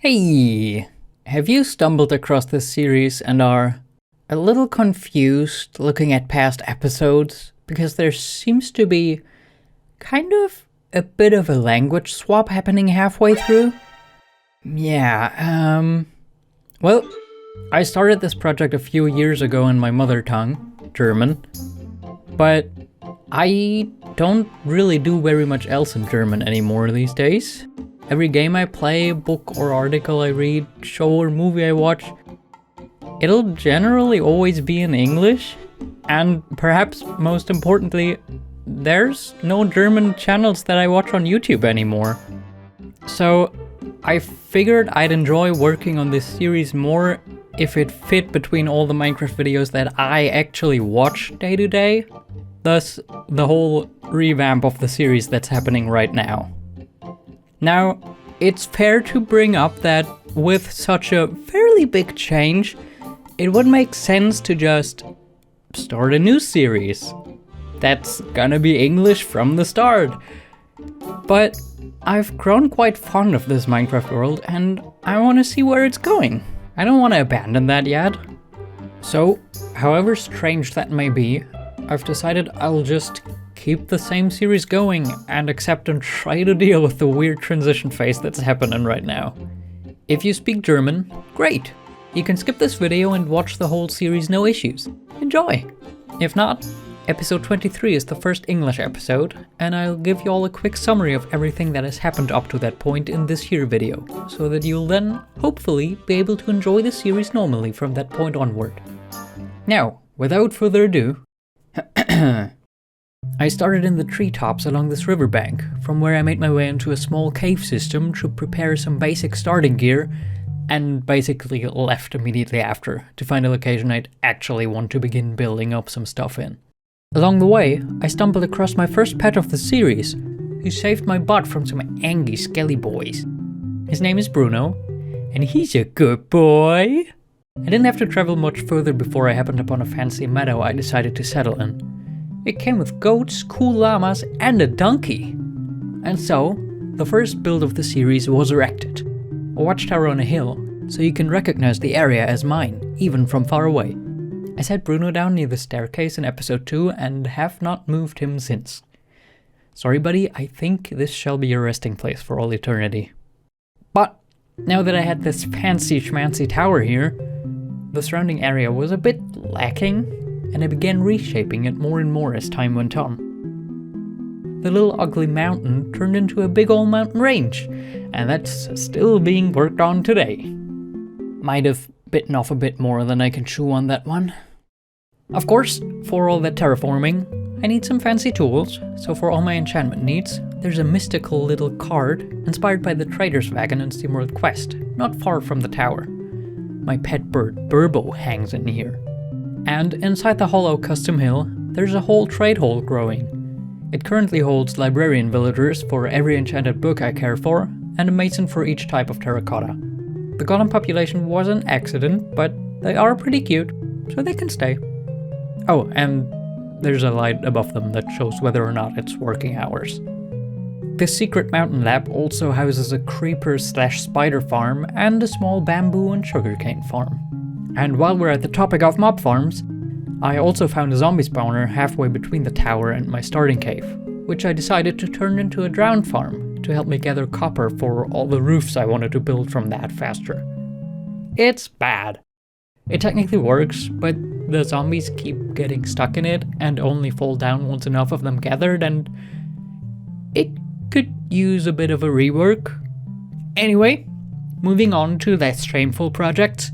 Hey, have you stumbled across this series and are a little confused looking at past episodes? Because there seems to be kind of a bit of a language swap happening halfway through? Well, I started this project a few years ago in my mother tongue, German, but I don't really do very much else in German anymore these days. Every game I play, book or article I read, show or movie I watch, it'll generally always be in English, and perhaps most importantly, there's no German channels that I watch on YouTube anymore. So I figured I'd enjoy working on this series more if it fit between all the Minecraft videos that I actually watch day to day, thus the whole revamp of the series that's happening right now. Now, it's fair to bring up that with such a fairly big change, it would make sense to just start a new series that's gonna be English from the start. But I've grown quite fond of this Minecraft world and I want to see where it's going. I don't want to abandon that yet. So, however strange that may be, I've decided I'll just keep the same series going and accept and try to deal with the weird transition phase that's happening right now. If you speak German, great! You can skip this video and watch the whole series no issues. Enjoy! If not, episode 23 is the first English episode, and I'll give you all a quick summary of everything that has happened up to that point in this here video, so that you'll then, hopefully, be able to enjoy the series normally from that point onward. Now, without further ado, I started in the treetops along this riverbank, from where I made my way into a small cave system to prepare some basic starting gear, and basically left immediately after to find a location I'd actually want to begin building up some stuff in. Along the way, I stumbled across my first pet of the series, who saved my butt from some angry skelly boys. His name is Bruno, and he's a good boy. I didn't have to travel much further before I happened upon a fancy meadow I decided to settle in. It came with goats, cool llamas, and a donkey. And so, the first build of the series was erected. A watchtower on a hill, so you can recognize the area as mine, even from far away. I set Bruno down near the staircase in episode 2 and have not moved him since. Sorry buddy, I think this shall be your resting place for all eternity. But, now that I had this fancy schmancy tower here, the surrounding area was a bit lacking, and I began reshaping it more and more as time went on. The little ugly mountain turned into a big old mountain range, and that's still being worked on today. Might have bitten off a bit more than I can chew on that one. Of course, for all that terraforming, I need some fancy tools, so for all my enchantment needs, there's a mystical little card inspired by the trader's wagon in SteamWorld Quest, not far from the tower. My pet bird, Burbo, hangs in here. And inside the hollow custom hill, there's a whole trade hall growing. It currently holds librarian villagers for every enchanted book I care for, and a mason for each type of terracotta. The golem population was an accident, but they are pretty cute, so they can stay. Oh, and there's a light above them that shows whether or not it's working hours. This secret mountain lab also houses a creeper/spider farm and a small bamboo and sugarcane farm. And while we're at the topic of mob farms, I also found a zombie spawner halfway between the tower and my starting cave, which I decided to turn into a drowned farm to help me gather copper for all the roofs I wanted to build from that faster. It's bad. It technically works, but the zombies keep getting stuck in it and only fall down once enough of them gathered, and it could use a bit of a rework. Anyway, moving on to less shameful projects.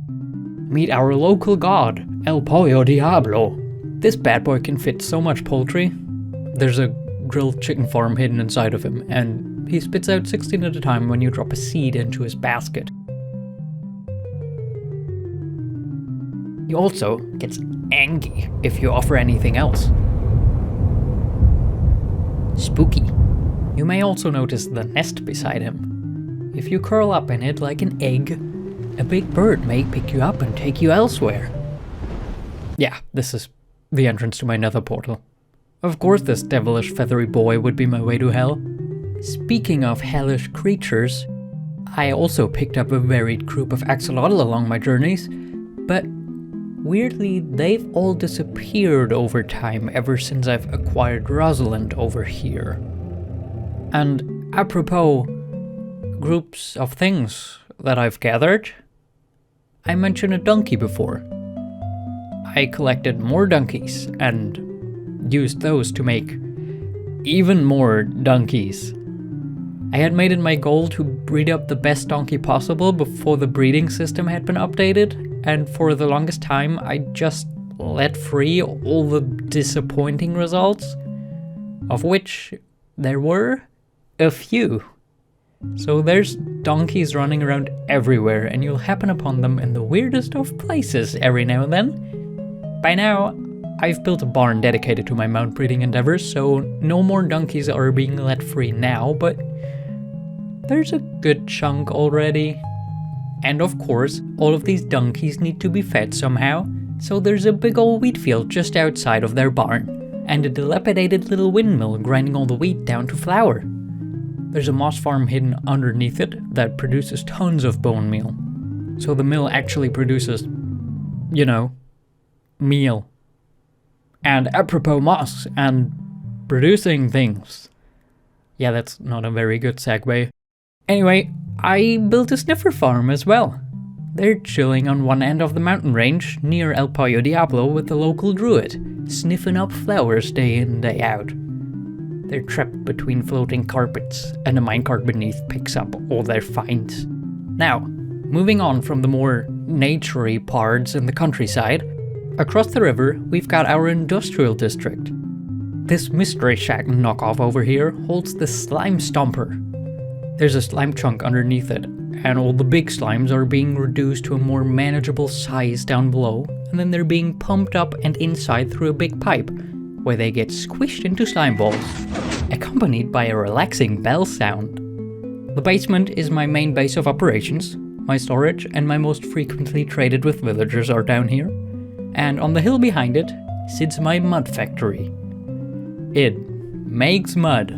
Meet our local god, El Pollo Diablo. This bad boy can fit so much poultry. There's a grilled chicken farm hidden inside of him, and he spits out 16 at a time when you drop a seed into his basket. He also gets angry if you offer anything else. Spooky. You may also notice the nest beside him. If you curl up in it like an egg, a big bird may pick you up and take you elsewhere. Yeah, this is the entrance to my nether portal. Of course this devilish feathery boy would be my way to hell. Speaking of hellish creatures, I also picked up a varied group of axolotl along my journeys, but weirdly, they've all disappeared over time ever since I've acquired Rosalind over here. And apropos groups of things that I've gathered, I mentioned a donkey before. I collected more donkeys and used those to make even more donkeys. I had made it my goal to breed up the best donkey possible before the breeding system had been updated, and for the longest time I just let free all the disappointing results, of which there were a few. So there's donkeys running around everywhere, and you'll happen upon them in the weirdest of places every now and then. By now, I've built a barn dedicated to my mount breeding endeavors, so no more donkeys are being let free now, but there's a good chunk already. And of course, all of these donkeys need to be fed somehow, so there's a big old wheat field just outside of their barn, and a dilapidated little windmill grinding all the wheat down to flour. There's a moss farm hidden underneath it that produces tons of bone meal. So the mill actually produces, meal. And apropos moss and producing things. Yeah, that's not a very good segue. Anyway, I built a sniffer farm as well. They're chilling on one end of the mountain range near El Pollo Diablo with the local druid, sniffing up flowers day in, day out. They're trapped between floating carpets, and a minecart beneath picks up all their finds. Now, moving on from the more naturey parts in the countryside, across the river we've got our industrial district. This mystery shack knockoff over here holds the slime stomper. There's a slime chunk underneath it, and all the big slimes are being reduced to a more manageable size down below, and then they're being pumped up and inside through a big pipe, where they get squished into slime balls, accompanied by a relaxing bell sound. The basement is my main base of operations. My storage and my most frequently traded with villagers are down here, and on the hill behind it sits my mud factory. It makes mud,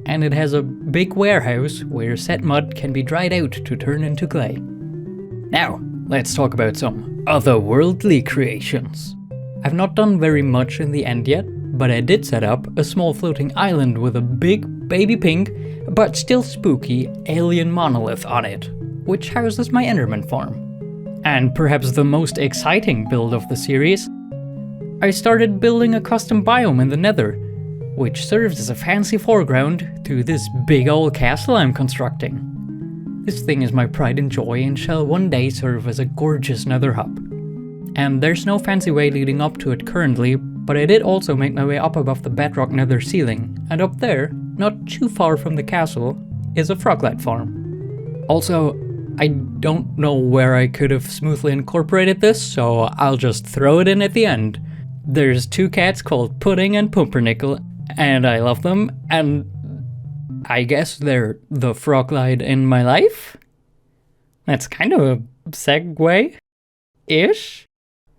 and it has a big warehouse where said mud can be dried out to turn into clay. Now, let's talk about some otherworldly creations. I've not done very much in the end yet, but I did set up a small floating island with a big baby pink, but still spooky alien monolith on it, which houses my Enderman farm. And perhaps the most exciting build of the series, I started building a custom biome in the Nether, which serves as a fancy foreground to this big old castle I'm constructing. This thing is my pride and joy and shall one day serve as a gorgeous Nether hub. And there's no fancy way leading up to it currently, but I did also make my way up above the bedrock Nether ceiling, and up there, not too far from the castle, is a froglet farm. Also, I don't know where I could have smoothly incorporated this, so I'll just throw it in at the end. There's two cats called Pudding and Pumpernickel, and I love them, and I guess they're the froglet in my life? That's kind of a segue-ish?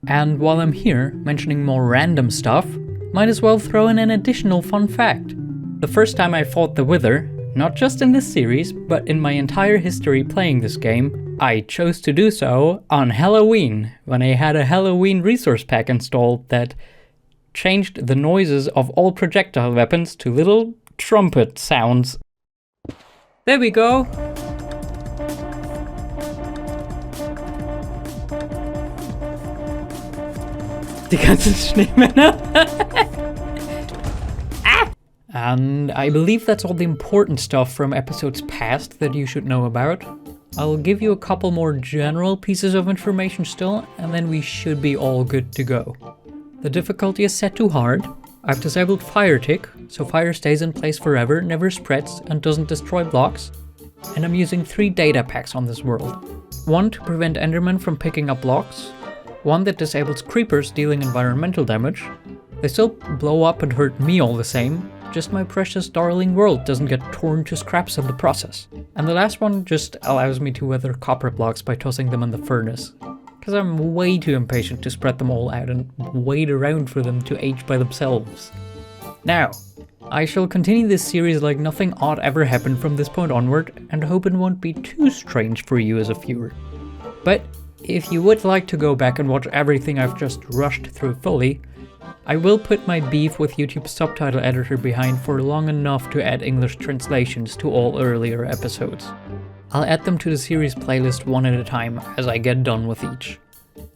And while I'm here, mentioning more random stuff, might as well throw in an additional fun fact. The first time I fought the Wither, not just in this series, but in my entire history playing this game, I chose to do so on Halloween, when I had a Halloween resource pack installed that changed the noises of all projectile weapons to little trumpet sounds. There we go! Die ganzen Schneemänner. And I believe that's all the important stuff from episodes past that you should know about. I'll give you a couple more general pieces of information still, and then we should be all good to go. The difficulty is set to hard. I've disabled fire tick, so fire stays in place forever, never spreads, and doesn't destroy blocks. And I'm using 3 data packs on this world. One to prevent Endermen from picking up blocks, one that disables creepers dealing environmental damage. They still blow up and hurt me all the same, just my precious darling world doesn't get torn to scraps in the process. And the last one just allows me to weather copper blocks by tossing them in the furnace, because I'm way too impatient to spread them all out and wait around for them to age by themselves. Now, I shall continue this series like nothing odd ever happened from this point onward, and hope it won't be too strange for you as a viewer. But if you would like to go back and watch everything I've just rushed through fully, I will put my beef with YouTube's subtitle editor behind for long enough to add English translations to all earlier episodes. I'll add them to the series playlist one at a time as I get done with each.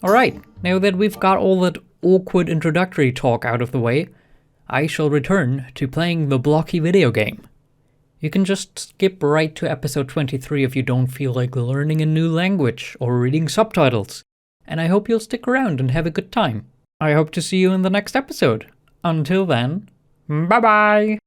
Alright, now that we've got all that awkward introductory talk out of the way, I shall return to playing the blocky video game. You can just skip right to episode 23 if you don't feel like learning a new language or reading subtitles, and I hope you'll stick around and have a good time. I hope to see you in the next episode. Until then, bye bye!